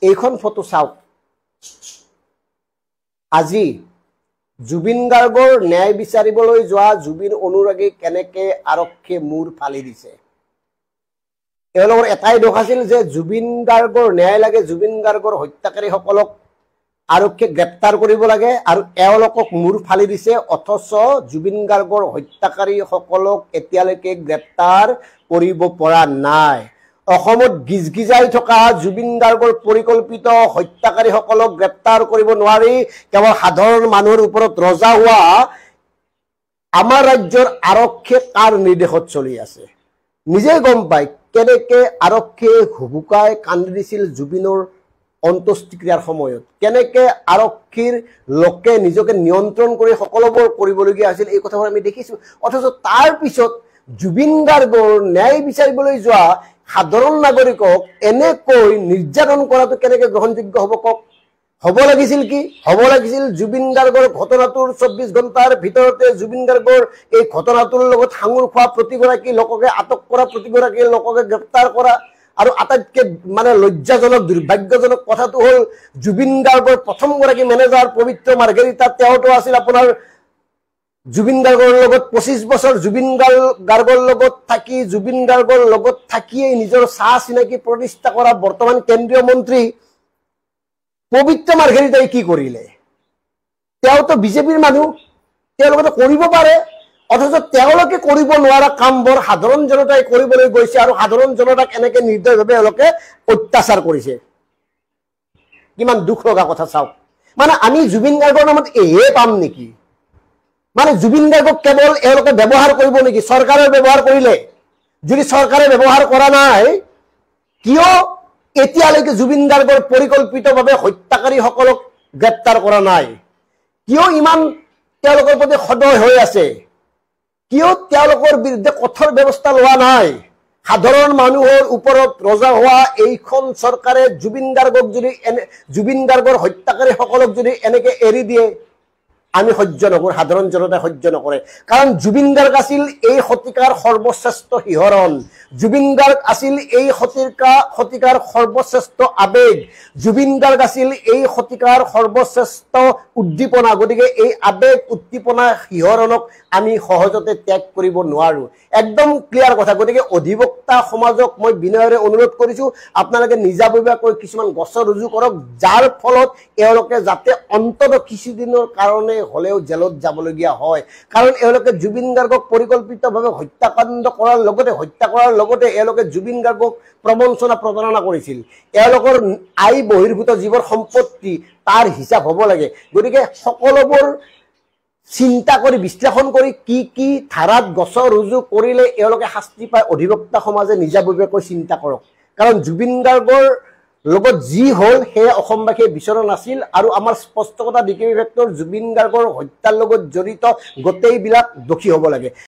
এইখন ফটো চাওক আজি জুবিন গাৰ্গৰ ন্যায় বিচাৰিবলৈ যোৱা জুবিন অনুৰাগী কেনেকে আৰক্ষীয়ে মূৰ ফালি দিছে এওঁলোকৰ এটাই দোষ আছিল যে জুবিন গাৰ্গৰ ন্যায় লাগে জুবিন গাৰ্গৰ হত্যাকাৰীসকলক আৰক্ষীয়ে গ্ৰেপ্তাৰ কৰিব লাগে আৰু এওঁলোকক মূৰ ফালি দিছে অথচ জুবিন গাৰ্গৰ হত্যাকাৰীসকলক এতিয়ালৈকে গ্ৰেপ্তাৰ কৰিব পৰা নাই অসমত গিজগিজাই থকা জুবিন গাৰ্গৰ পৰিকল্পিত হত্যাকাৰীসকলক গ্ৰেপ্তাৰ কৰিব নোৱাৰি কেৱল সাধাৰণ মানুহৰ ওপৰত ৰজা হোৱা আমাৰ ৰাজ্যৰ আৰক্ষীয়ে কাৰ নিৰ্দেশত চলি আছে নিজে গম পায় কেনেকে আৰক্ষীয়ে হুবুকাই কান্দি দিছিল জুবিনৰ অন্ত্যেষ্টিক্ৰিয়াৰ সময়ত কেনেকে আৰক্ষীৰ লোকে নিজকে নিয়ন্ত্ৰণ কৰি সকলোবোৰ কৰিবলগীয়া আছিল এই কথাবোৰ আমি দেখিছো অথচ তাৰ পিছত জুবিন গাৰ্গৰ ন্যায় বিচাৰিবলৈ যোৱা সাধাৰণ নাগৰিকক এনেকৈ নিৰ্যাতন কৰাটো কেনেকে গ্ৰহণযোগ্য হ'ব কক হ'ব লাগিছিল কি হ'ব লাগিছিল জুবিন গাৰ্গৰ ঘটনাটোৰ 24 ঘণ্টাৰ ভিতৰতে জুবিন গাৰ্গৰ এই ঘটনাটোৰ লগত সাঙুৰ খোৱা প্ৰতিগৰাকী লোককে আটক কৰা প্ৰতিগৰাকী লোককে গ্ৰেপ্তাৰ কৰা আৰু আটাইতকৈ মানে লজ্জাজনক দুৰ্ভাগ্যজনক কথাটো হ'ল জুবিন গাৰ্গৰ প্ৰথমগৰাকী মেনেজাৰ পবিত্ৰ মাৰ্গেৰিটা তেওঁটো আছিল আপোনাৰ জুবিন গাৰ্গৰ লগত 25 বছৰ জুবিন গাৰ্গৰ লগত থাকি জুবিন গাৰ্গৰ লগত থাকিয়েই নিজৰ চাহ চিনাকি প্ৰতিষ্ঠা কৰা বৰ্তমান কেন্দ্ৰীয় মন্ত্ৰী পবিত্ৰ মাৰ্গেৰিটাই কি কৰিলে তেওঁতো বিজেপিৰ মানুহ তেওঁলোকে কৰিব পাৰে অথচ তেওঁলোকে কৰিব নোৱাৰা কামবোৰ সাধাৰণ জনতাই কৰিবলৈ গৈছে আৰু সাধাৰণ জনতাক এনেকে নিৰ্দয়ভাৱে তেওঁলোকে অত্যাচাৰ কৰিছে কিমান দুখ লগা কথা চাওক মানে আমি জুবিন গাৰ্গৰ নামত এহে পাম নেকি মানে জুবিন গাৰ্গক কেৱল এওঁলোকে ব্যৱহাৰ কৰিব নেকি চৰকাৰে ব্যৱহাৰ কৰিলে যদি চৰকাৰে ব্যৱহাৰ কৰা নাই কিয় এতিয়ালৈকে জুবিন গাৰ্গৰ পৰিকল্পিতভাৱে হত্যাকাৰীসকলক গ্ৰেপ্তাৰ কৰা নাই কিয় ইমান তেওঁলোকৰ প্ৰতি সদয় হৈ আছে কিয় তেওঁলোকৰ বিৰুদ্ধে কঠোৰ ব্যৱস্থা লোৱা নাই সাধাৰণ মানুহৰ ওপৰত ৰজা হোৱা এইখন চৰকাৰে জুবিন গাৰ্গক যদি জুবিন গাৰ্গৰ হত্যাকাৰীসকলক যদি এনেকে এৰি দিয়ে আমি সহ্য নকৰো সাধাৰণ জনতাই সহ্য নকৰে কাৰণ জুবিন গাৰ্গ আছিল এই শতিকাৰ সৰ্বশ্ৰেষ্ঠ শিহৰণ জুবিন গাৰ্গ আছিল এই শতিকাৰ সৰ্বশ্ৰেষ্ঠ আবেগ জুবিন গাৰ্গ আছিল এই শতিকাৰ সৰ্বশ্ৰেষ্ঠ উদ্দীপনা গতিকে এই আবেগ উদ্দীপনা শিহৰণক আমি সহজতে ত্যাগ কৰিব নোৱাৰো একদম ক্লিয়াৰ কথা গতিকে অধিবক্তা সমাজক মই বিনয়েৰে অনুৰোধ কৰিছো আপোনালোকে নিজাববীয়াকৈ কিছুমান গছৰ ৰুজু কৰক যাৰ ফলত এওঁলোকে যাতে অন্তত কিছুদিনৰ কাৰণে হলেও জেলত যাবলগীয়া হয় কাৰণ এওঁলোকে জুবিন গাৰ্গক পৰিকল্পিতভাৱে হত্যাকাণ্ড কৰাৰ লগতে এওঁলোকে জুবিন গাৰ্গক প্ৰবঞ্চনা প্ৰতাৰণা কৰিছিল এওঁলোকৰ আয় বহিৰ্ভূত যিবোৰ সম্পত্তি তাৰ হিচাপ হ'ব লাগে গতিকে সকলোবোৰ চিন্তা কৰি বিশ্লেষণ কৰি কি ধাৰাত গছৰ ৰুজু কৰিলে এওঁলোকে শাস্তি পায় অধিবক্তা সমাজে নিজাববীয়াকৈ চিন্তা কৰক কাৰণ জুবিন গাৰ্গৰ লগত যি হল হে অসমবাসীয়ে বিচৰা নাছিল আৰু আমাৰ স্পষ্ট কথা ডিকে বিভাগৰ জুবিন গাৰ্গৰ হত্যাৰ লগত জড়িত গোটেইবিলাক দোষী হ'ব লাগে